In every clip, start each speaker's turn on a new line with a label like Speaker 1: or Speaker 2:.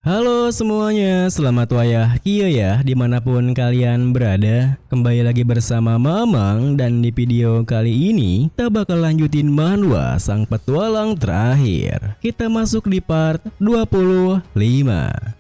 Speaker 1: Halo semuanya, selamat wayah kia ya dimanapun kalian berada. Kembali lagi bersama Mamang, dan di video kali ini kita bakal lanjutin manhwa sang petualang terakhir. Kita masuk di part 25.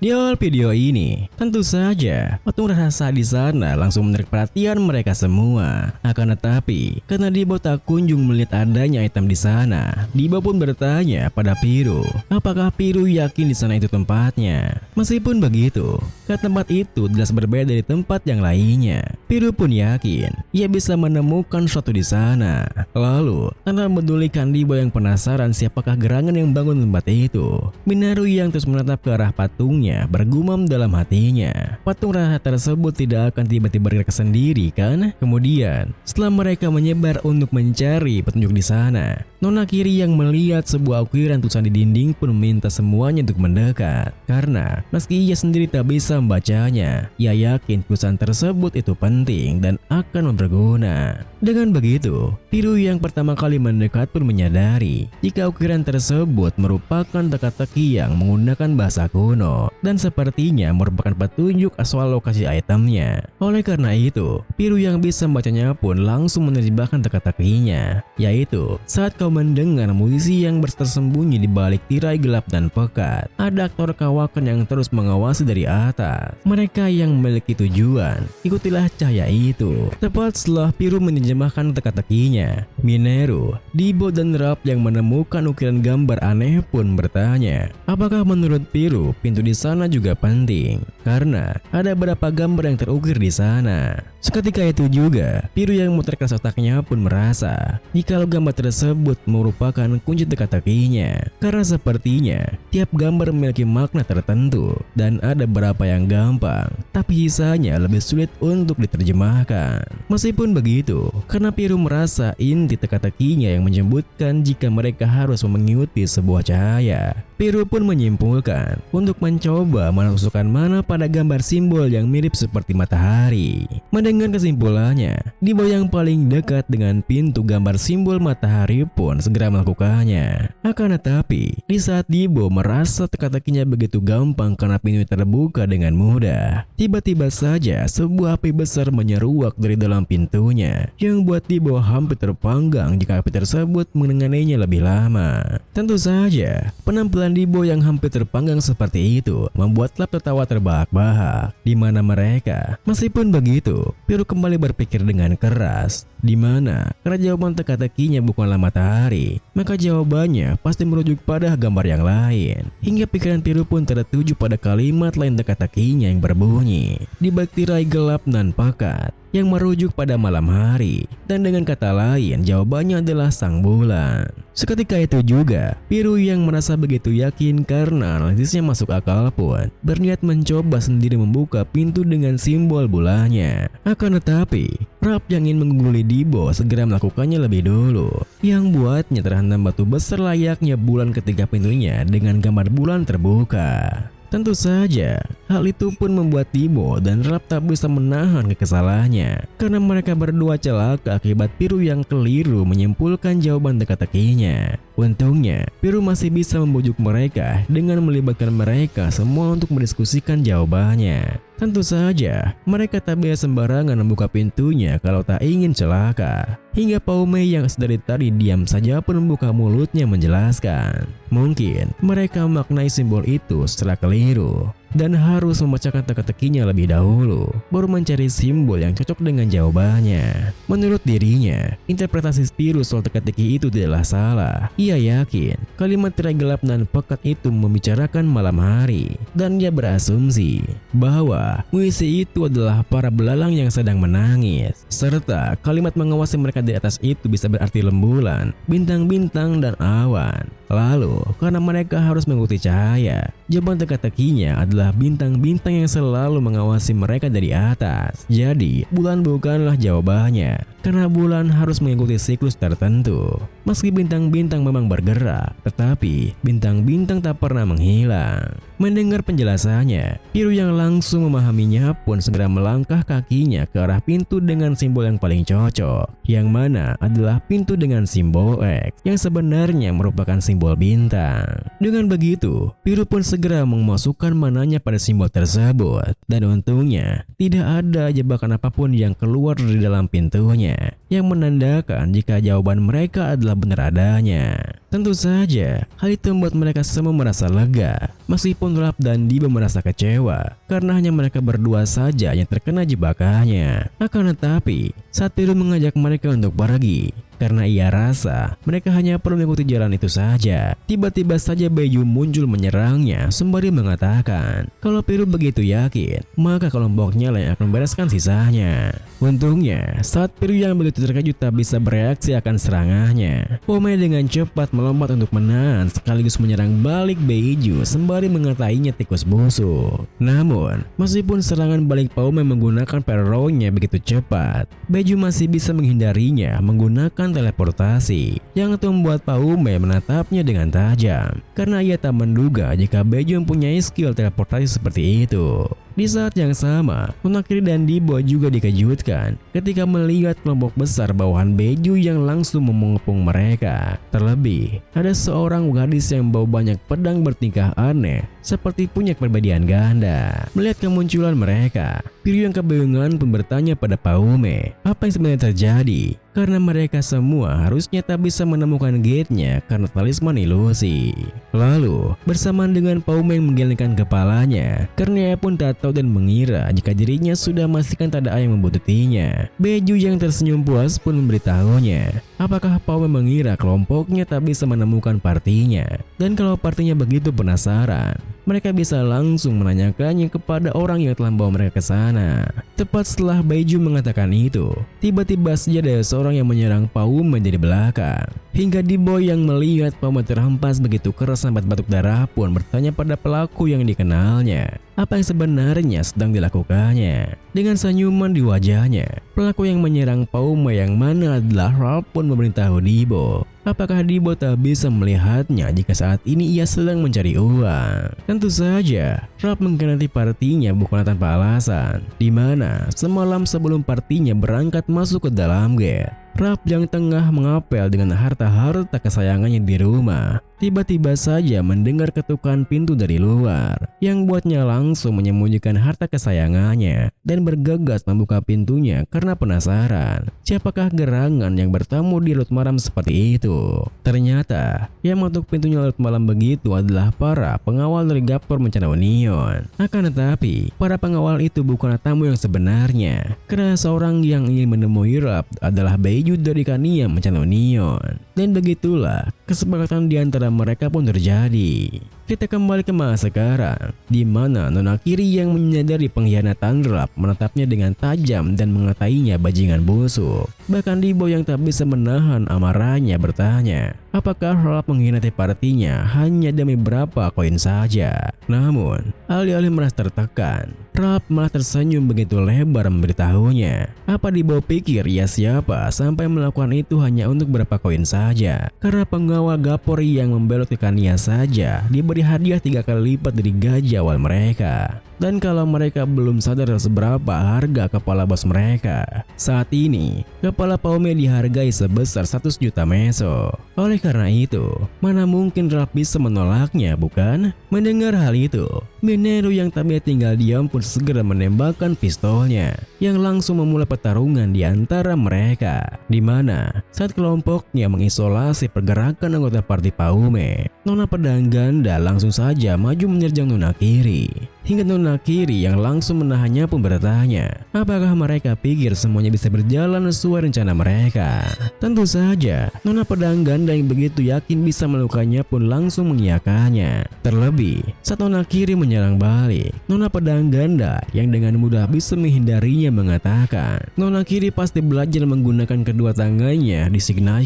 Speaker 1: Di awal video ini tentu saja patung raksasa di sana langsung menarik perhatian mereka semua. Akan tetapi karena Dibo tak kunjung melihat adanya item di sana, Dibo pun bertanya pada Piru, apakah Piru yakin di sana itu tempatnya. Meskipun begitu, ke tempat itu jelas berbeda dari tempat yang lainnya. Piru pun yakin ia bisa menemukan sesuatu di sana. Lalu, tanpa mempedulikan Dibo yang penasaran siapakah gerangan yang bangun tempat itu, Minaru yang terus menatap ke arah patungnya bergumam dalam hatinya. Patung raksasa tersebut tidak akan tiba-tiba bergerak sendiri kan? Kemudian, setelah mereka menyebar untuk mencari petunjuk di sana, Nona Kiri yang melihat sebuah ukiran tulisan di dinding pun meminta semuanya untuk mendekat. Karena meski ia sendiri tak bisa membacanya, ia yakin tulisan tersebut itu penting dan akan berguna. Dengan begitu, Piru yang pertama kali mendekat pun menyadari jika ukiran tersebut merupakan teka-teki yang menggunakan bahasa kuno dan sepertinya merupakan petunjuk asal lokasi itemnya. Oleh karena itu, Piru yang bisa membacanya pun langsung menerjemahkan teka-tekinya, yaitu saat kau mendengar musisi yang tersembunyi di balik tirai gelap dan pekat, ada aktor kawakan yang terus mengawasi dari atas. Mereka yang memiliki tujuan, ikutilah cahaya itu. Tepat setelah Piru menerjemahkan teka-tekinya, Minaru, Dibo dan Rap yang menemukan ukiran gambar aneh pun bertanya, apakah menurut Piru pintu di sana juga penting? Karena ada beberapa gambar yang terukir di sana. Seketika itu juga, Piru yang memutar keras otaknya pun merasa jikalau gambar tersebut merupakan kunci teka-tekinya. Karena sepertinya tiap gambar memiliki makna tertentu dan ada beberapa yang gampang, tapi sisanya lebih sulit untuk diterjemahkan. Meskipun begitu, karena Piru merasa inti teka-tekinya yang menyebutkan jika mereka harus mengikuti sebuah cahaya, Piru pun menyimpulkan untuk mencoba menusukkan mana pada gambar simbol yang mirip seperti matahari. Dengan kesimpulannya, Dibo yang paling dekat dengan pintu gambar simbol matahari pun segera melakukannya. Akan tetapi, di saat Dibo merasa teka-tekinya begitu gampang karena pintu terbuka dengan mudah, tiba-tiba saja sebuah api besar menyeruak dari dalam pintunya yang buat Dibo hampir terpanggang jika api tersebut mengenainya lebih lama. Tentu saja, penampilan Dibo yang hampir terpanggang seperti itu membuat klub tertawa terbahak-bahak, di mana mereka, meskipun begitu, Piru kembali berpikir dengan keras, di mana karena jawaban teka-tekinya bukanlah matahari, maka jawabannya pasti merujuk pada gambar yang lain. Hingga pikiran Piru pun tertuju pada kalimat lain teka-tekinya yang berbunyi, di balik tirai gelap dan pekat, yang merujuk pada malam hari, dan dengan kata lain jawabannya adalah sang bulan. Seketika itu juga, Piru yang merasa begitu yakin karena analisisnya masuk akal pun berniat mencoba sendiri membuka pintu dengan simbol bulannya. Akan tetapi, Rap yang ingin mengungguli Dibo segera melakukannya lebih dulu, yang buatnya terhantam batu besar layaknya bulan ketika pintunya dengan gambar bulan terbuka. Tentu saja, hal itu pun membuat Dibo dan Rap tak bisa menahan kekesalannya karena mereka berdua celaka akibat Piru yang keliru menyimpulkan jawaban teka-tekinya. Untungnya, Piru masih bisa membujuk mereka dengan melibatkan mereka semua untuk mendiskusikan jawabannya. Tentu saja, mereka tak bisa sembarangan membuka pintunya kalau tak ingin celaka. Hingga Paume yang sedari tadi diam saja pun membuka mulutnya menjelaskan. Mungkin mereka memaknai simbol itu secara keliru dan harus memecahkan teka-tekinya lebih dahulu, baru mencari simbol yang cocok dengan jawabannya. Menurut dirinya, interpretasi Piru soal teka-teki itu tidaklah salah. Ia yakin kalimat tirai gelap dan pekat itu membicarakan malam hari, dan ia berasumsi bahwa puisi itu adalah para belalang yang sedang menangis, serta kalimat mengawasi mereka di atas itu bisa berarti rembulan, bintang-bintang, dan awan. Lalu, karena mereka harus mengikuti cahaya, jawaban teka-tekinya adalah bintang-bintang yang selalu mengawasi mereka dari atas. Jadi, bulan bukanlah jawabannya, karena bulan harus mengikuti siklus tertentu. Meski bintang-bintang memang bergerak, tetapi bintang-bintang tak pernah menghilang. Mendengar penjelasannya, Piru yang langsung memahaminya pun segera melangkah kakinya ke arah pintu dengan simbol yang paling cocok, yang mana adalah pintu dengan simbol X, yang sebenarnya merupakan simbol bintang. Dengan begitu, Piru pun segera memasukkan mananya pada simbol tersebut, dan untungnya tidak ada jebakan apapun yang keluar dari dalam pintunya, yang menandakan jika jawaban mereka adalah benar adanya. Tentu saja, hal itu membuat mereka semua merasa lega, meskipun Ralph dan Dibo merasa kecewa karena hanya mereka berdua saja yang terkena jebakannya. Akan tetapi, saat Piru mengajak mereka untuk pergi, karena ia rasa mereka hanya perlu mengikuti jalan itu saja, tiba-tiba saja Beju muncul menyerangnya sembari mengatakan kalau Piru begitu yakin, maka kelompoknya lah yang akan membereskan sisanya. Untungnya, saat Piru yang begitu terkejut tak bisa bereaksi akan serangannya, Paume dengan cepat melompat untuk menahan sekaligus menyerang balik Beju sembari mengatainya tikus busuk. Namun, meskipun serangan balik Paume menggunakan peronya begitu cepat, Beju masih bisa menghindarinya menggunakan teleportasi, yang itu membuat Paume menatapnya dengan tajam karena ia tak menduga jika Beju mempunyai skill teleportasi seperti itu. Di saat yang sama, Nonakiri dan Dibo juga dikejutkan ketika melihat kelompok besar bawahan Beju yang langsung mengepung mereka. Terlebih, ada seorang gadis yang bawa banyak pedang bertingkah aneh seperti punya kepribadian ganda. Melihat kemunculan mereka, Piru yang kebingungan pun bertanya pada Paume apa yang sebenarnya terjadi, karena mereka semua harusnya tak bisa menemukan gate-nya karena talisman ilusi. Lalu, bersamaan dengan Paume yang menggelengkan kepalanya karena ia pun tak tahu dan mengira jika dirinya sudah memastikan tak ada yang membutuhkinya, Beju yang tersenyum puas pun memberitahunya apakah Paume mengira kelompoknya tak bisa menemukan partinya, dan kalau partinya begitu penasaran, mereka bisa langsung menanyakannya kepada orang yang telah membawa mereka ke sana. Tepat setelah Beju mengatakan itu, tiba-tiba saja ada seorang yang menyerang Paume dari belakang, hingga Dibo yang melihat Paume terhempas begitu keras sampai batuk darah pun bertanya pada pelaku yang dikenalnya apa yang sebenarnya sedang dilakukannya. Dengan senyuman di wajahnya, pelaku yang menyerang Paume yang mana adalah Ralph pun memberitahu Dibo apakah Dibo tak bisa melihatnya jika saat ini ia sedang mencari uang. Tentu saja, Ralph mengkhianati partinya bukan tanpa alasan, di mana semalam sebelum partinya berangkat masuk ke dalam gate, Ralph yang tengah mengapel dengan harta-harta kesayangannya di rumah, tiba-tiba saja mendengar ketukan pintu dari luar, yang buatnya langsung menyembunyikan harta kesayangannya dan bergegas membuka pintunya karena penasaran siapakah gerangan yang bertamu di larut malam seperti itu. Ternyata yang mengetuk pintunya larut malam begitu adalah para pengawal dari Gaptor Bencana Union. Akan tetapi, para pengawal itu bukanlah tamu yang sebenarnya, karena seorang yang ingin menemui Ralph adalah Beju dari Kania Bencana Union. Dan begitulah kesepakatan di antara mereka pun terjadi. Kita kembali ke masa sekarang, di mana Nonakiri yang menyadari pengkhianatan Ralph menatapnya dengan tajam dan mengatainya bajingan busuk. Bahkan Dibo yang tak bisa menahan amarahnya bertanya, apakah Ralph mengkhianati partinya hanya demi berapa koin saja. Namun, alih-alih merasa tertekan, Ralph malah tersenyum begitu lebar memberitahunya apa Dibo pikir ia siapa sampai melakukan itu hanya untuk berapa koin saja. Karena pengawal Gapori yang membelot ke Kania saja diberi hadiah 3 kali lipat dari gaji awal mereka. Dan kalau mereka belum sadar seberapa harga kepala bos mereka, saat ini kepala Paume dihargai sebesar 100 juta meso. Oleh karena itu, mana mungkin Ralph bisa menolaknya, bukan? Mendengar hal itu, Mineru yang tak bisa tinggal diam pun segera menembakkan pistolnya, yang langsung memulai pertarungan di antara mereka, di mana saat kelompoknya mengisolasi pergerakan anggota parti Paume, Nona Pedang Ganda langsung saja maju menyerang Nonakiri. Hingga Nonakiri yang langsung menahannya pun bertanya, apakah mereka pikir semuanya bisa berjalan sesuai rencana mereka? Tentu saja, Nona Pedang Ganda yang begitu yakin bisa melukainya pun langsung mengiyakannya. Terlebih, saat Nonakiri menyerang balik, Nona Pedang Ganda yang dengan mudah bisa menghindarinya mengatakan, Nonakiri pasti belajar menggunakan kedua tangannya di Signai.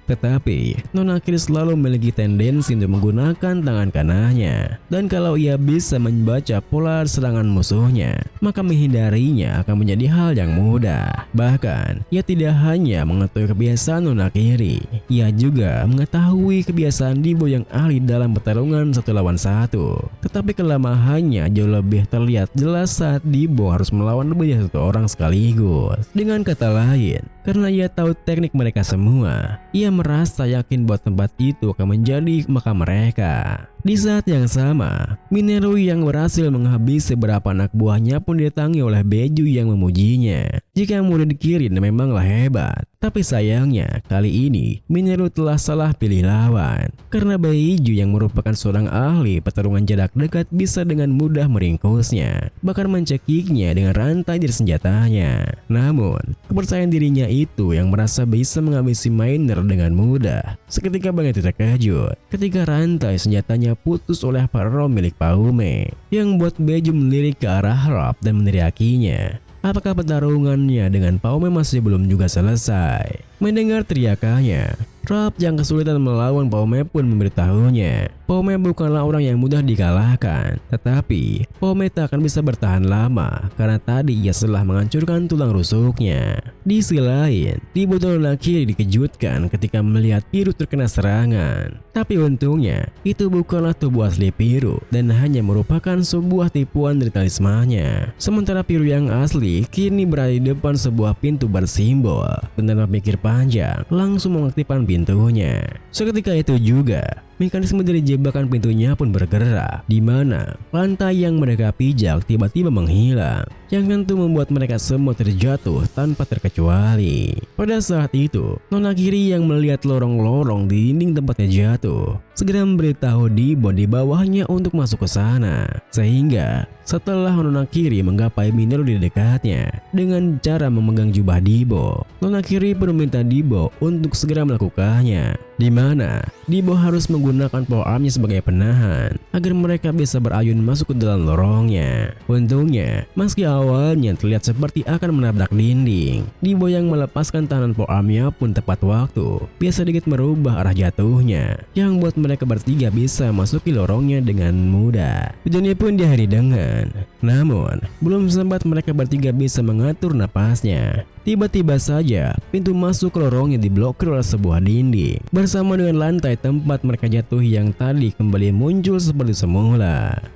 Speaker 1: Tetapi Nona Kiri selalu memiliki tendensi untuk menggunakan tangan kanannya, dan kalau ia bisa membaca pola serangan musuhnya, maka menghindarinya akan menjadi hal yang mudah. Bahkan ia tidak hanya mengetahui kebiasaan Nona Kiri, ia juga mengetahui kebiasaan Dibo yang ahli dalam pertarungan satu lawan satu. Tetapi kelemahannya jauh lebih terlihat jelas saat Dibo harus melawan lebih dari satu orang sekaligus. Dengan kata lain, karena ia tahu teknik mereka semua, ia merasa yakin bahwa tempat itu akan menjadi makam mereka. Di saat yang sama, Mineru yang berhasil menghabisi beberapa anak buahnya pun didatangi oleh Beju yang memujinya. Jika murid Kirin memanglah hebat, tapi sayangnya kali ini Mineru telah salah pilih lawan. Karena Beju yang merupakan seorang ahli pertarungan jarak dekat bisa dengan mudah meringkusnya, bahkan mencekiknya dengan rantai dari senjatanya. Namun, kepercayaan dirinya itu yang merasa bisa menghabisi Miner dengan mudah. Seketika begitu terkejut ketika rantai senjatanya putus oleh parau milik Paume, yang membuat Beju melirik ke arah Rob dan meneriakinya. Apakah pertarungannya dengan Paume masih belum juga selesai? Mendengar teriakannya, Rob yang kesulitan melawan Paume pun memberitahunya, Paume bukanlah orang yang mudah dikalahkan, tetapi Paume tak akan bisa bertahan lama karena tadi ia telah menghancurkan tulang rusuknya. Di sisi lain, Dibo dan Nona Kiri dikejutkan ketika melihat Piru terkena serangan. Tapi untungnya, itu bukanlah tubuh asli Piru dan hanya merupakan sebuah tipuan dari talismannya. Sementara Piru yang asli kini berada di depan sebuah pintu bersimbol. Benar berpikir panjang, langsung mengaktifkan pintunya. Seketika itu juga, mekanisme dari jebakan pintunya pun bergerak, di mana lantai yang mereka pijak tiba-tiba menghilang, yang tentu membuat mereka semua terjatuh tanpa terkecuali. Pada saat itu, Nona Kiri yang melihat lorong-lorong di dinding tempatnya jatuh, segera memberitahu Dibo di bawahnya untuk masuk ke sana. Sehingga setelah Nona Kiri menggapai Mineru di dekatnya dengan cara memegang jubah Dibo, Nona Kiri pun meminta Dibo untuk segera melakukannya, di mana Dibo harus menggunakan power armnya sebagai penahan agar mereka bisa berayun masuk ke dalam lorongnya. Untungnya, meski awalnya terlihat seperti akan menabrak dinding, Dibo yang melepaskan tahanan power armnya pun tepat waktu, biasa sedikit merubah arah jatuhnya, yang membuat mereka bertiga bisa masuki lorongnya dengan mudah. Tujuannya pun diakhiri dengan, namun belum sempat mereka bertiga bisa mengatur napasnya, tiba-tiba saja pintu masuk ke lorongnya diblokir oleh sebuah dinding, bersama dengan lantai tempat mereka jatuh yang tadi kembali muncul seperti semula.